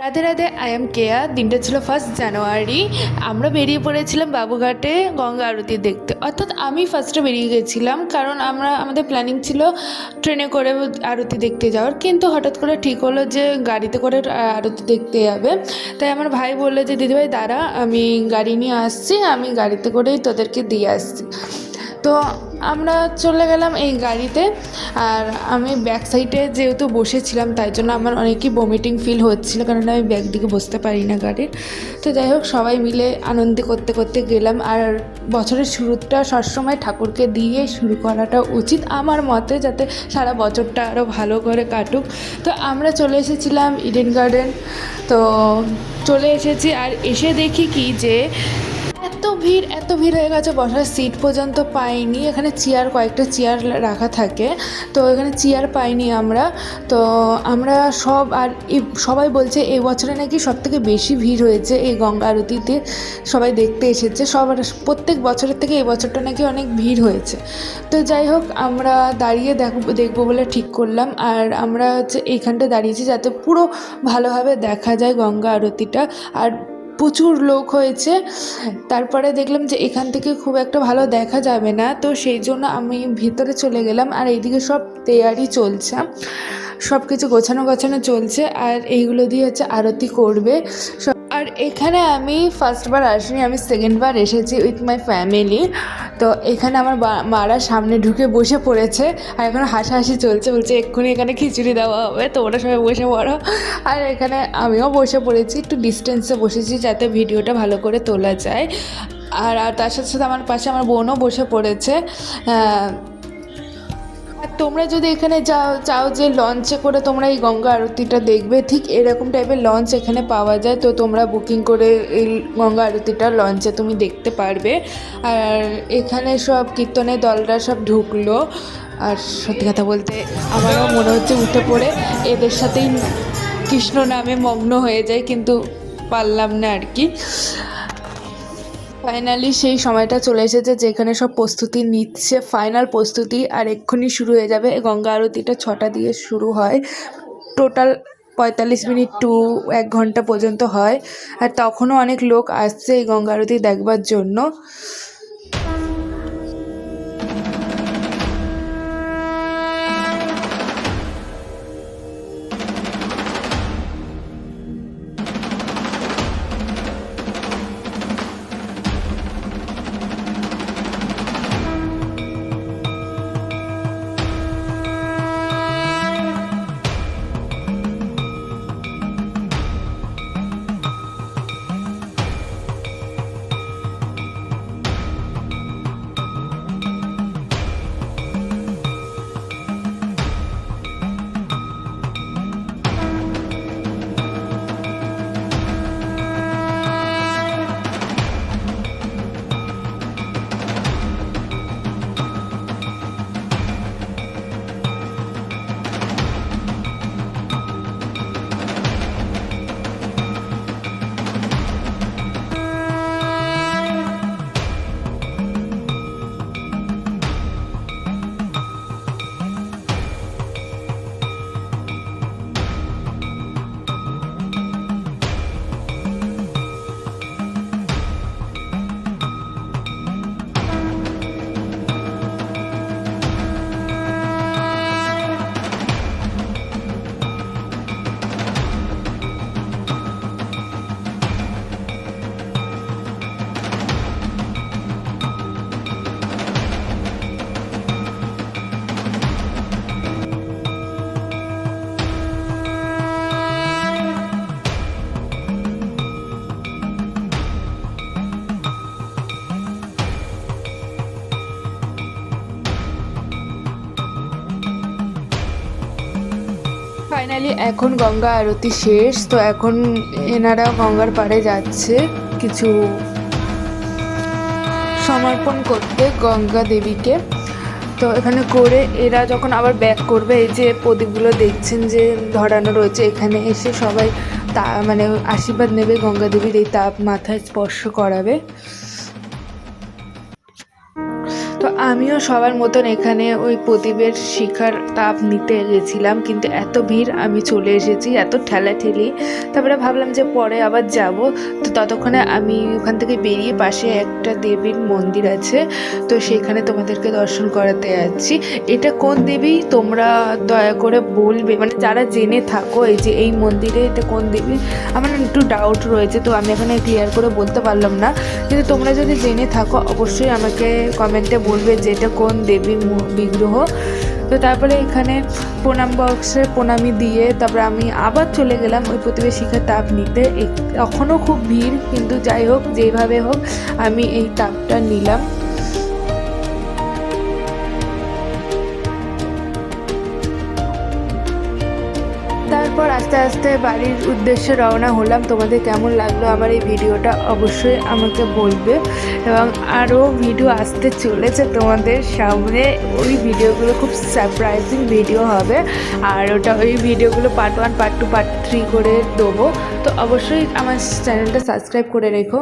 Radhe Radhe, I am কেয়া। দিনটা ছিল 1 জানুয়ারি। আমরা বেরিয়ে পড়েছিলাম বাবুঘাটে গঙ্গা আরতি দেখতে। অর্থাৎ আমি ফার্স্টে বেরিয়ে গেছিলাম, কারণ আমাদের প্ল্যানিং ছিল ট্রেনে করে আরতি দেখতে যাওয়ার, কিন্তু হঠাৎ করে ঠিক হলো যে গাড়িতে করে আরতি দেখতে যাবে। তাই আমার ভাই বললো যে দিদিভাই দাঁড়া, আমি গাড়ি নিয়ে আসছি, আমি গাড়িতে করেই তোদেরকে দিয়ে আসছি। তো আমরা চলে গেলাম এই গাড়িতে। আর আমি ব্যাক সাইডে যেহেতু বসেছিলাম, তাই জন্য আমার অনেকই বমিটিং ফিল হচ্ছিলো, কারণ আমি ব্যাক দিকে বসতে পারি না গাড়ির। তো যাই হোক, সবাই মিলে আনন্দ করতে করতে গেলাম। আর বছরের শুরুটা সবসময় ঠাকুরকে দিয়ে শুরু করাটা উচিত আমার মতে, যাতে সারা বছরটা আরও ভালো করে কাটুক। তো আমরা চলে এসেছিলাম ইডেন গার্ডেন। তো চলে এসেছি, আর এসে দেখি কি যে এত ভিড় হয়ে গেছে, বসার সিট পর্যন্ত পাইনি। এখানে কয়েকটা চেয়ার রাখা থাকে, তো এখানে চেয়ার পাইনি আমরা। তো আমরা সবাই বলছে এই বছরে নাকি সবথেকে বেশি ভিড় হয়েছে এই গঙ্গা আরতিতে, সবাই দেখতে এসেছে। প্রত্যেক বছরের থেকে এই বছরটা নাকি অনেক ভিড় হয়েছে। তো যাই হোক, আমরা দাঁড়িয়ে দেখবো বলে ঠিক করলাম। আর আমরা এইখানটা দাঁড়িয়েছি যাতে পুরো ভালোভাবে দেখা যায় গঙ্গা আরতিটা। আর প্রচুর লোক হয়েছে। তারপরে দেখলাম যে এখান থেকে খুব একটা ভালো দেখা যাবে না, তো সেই জন্য আমি ভিতরে চলে গেলাম। আর এইদিকে সব তৈয়ারি চলছে, সব কিছু গোছানো চলছে। আর এইগুলো দিয়ে আরতি করবে। আর এখানে আমি ফার্স্টবার আসিনি, আমি সেকেন্ডবার এসেছি উইথ মাই ফ্যামিলি। তো এখানে আমার মারা সামনে ঢুকে বসে পড়েছে, আর এখন হাসাহাসি চলছে, বলছে এক্ষুনি এখানে খিচুড়ি দেওয়া হবে, তোমরা সবাই বসে পড়ো। আর এখানে আমিও বসে পড়েছি, একটু ডিস্টেন্সে বসেছি যাতে ভিডিওটা ভালো করে তোলা যায়। আর তার সাথে সাথে আমার পাশে আমার বোনও বসে পড়েছে। আর তোমরা যদি এখানে চাও যে লঞ্চে করে তোমরা এই গঙ্গা আরতিটা দেখবে, ঠিক এরকম টাইপের লঞ্চ এখানে পাওয়া যায়। তো তোমরা বুকিং করে এই গঙ্গা আরতিটা লঞ্চে তুমি দেখতে পারবে। আর এখানে সব কীর্তনের দলরা সব ঢুকলো। আর সত্যি কথা বলতে আমারও মনে হচ্ছে উঠে পড়ে এদের সাথেই কৃষ্ণ নামে মগ্ন হয়ে যায়, কিন্তু পারলাম না আর কি। ফাইনালি সেই সময়টা চলে এসেছে যেখানে সব প্রস্তুতি নিচ্ছে, ফাইনাল প্রস্তুতি। আর এক্ষুনি শুরু হয়ে যাবে। গঙ্গা আরতিটা 6টা দিয়ে শুরু হয়, টোটাল 45 মিনিট টু 1 ঘন্টা পর্যন্ত হয়। আর তখনও অনেক লোক আসছে এই গঙ্গা আরতি দেখবার জন্য। ফাইনালি এখন গঙ্গা আরতি শেষ। তো এখন এনারাও গঙ্গার পাড়ে যাচ্ছে কিছু সমর্পণ করতে গঙ্গা দেবীকে। তো এখানে করে এরা যখন আবার ব্যাক করবে, এই যে প্রদীপগুলো দেখছেন যে ধরানো রয়েছে, এখানে এসে সবাই মানে আশীর্বাদ নেবে গঙ্গা দেবীর, এই তাপ মাথায় স্পর্শ করাবে। তো আমিও সবার মতন এখানে ওই প্রদীপের শিখার তাপ নিতে গেছিলাম, কিন্তু এত ভিড় আমি চলে এসেছি, এত ঠেলাঠেলি। তারপরে ভাবলাম যে পরে আবার যাব। তো ততক্ষণে আমি ওখান থেকে বেরিয়ে পাশে একটা দেবীর মন্দির আছে, তো সেখানে তোমাদেরকে দর্শন করাতে যাচ্ছি। এটা কোন দেবী তোমরা দয়া করে বলবে, মানে যারা জেনে থাকো এই যে এই মন্দিরে এটা কোন দেবী। আমার একটু ডাউট রয়েছে, তো আমি এখানে ক্লিয়ার করে বলতে পারলাম না, কিন্তু তোমরা যদি জেনে থাকো অবশ্যই আমাকে কমেন্টে বলবে যে এটা কোন দেবীর বিগ্রহ। তো তারপরে এখানে প্রণাম বক্সে প্রণামী দিয়ে তারপরে আমি আবার চলে গেলাম ওই প্রতিবেশী শিখার তাপ নিতে। তখনও খুব ভিড়, কিন্তু যাই হোক যেভাবে হোক আমি এই তাপটা নিলাম। তারপর আস্তে আস্তে বাড়ির উদ্দেশ্যে রওনা হলাম। তোমাদের কেমন লাগলো আমার এই ভিডিওটা অবশ্যই আমাকে বলবে, এবং আরও ভিডিও আসতে চলেছে তোমাদের সামনে। ওই ভিডিওগুলো খুব সারপ্রাইজিং ভিডিও হবে, আর ওই ভিডিওগুলো পার্ট 1, পার্ট 2, পার্ট 3 করে দেবো। তো অবশ্যই আমার চ্যানেলটা সাবস্ক্রাইব করে রেখো।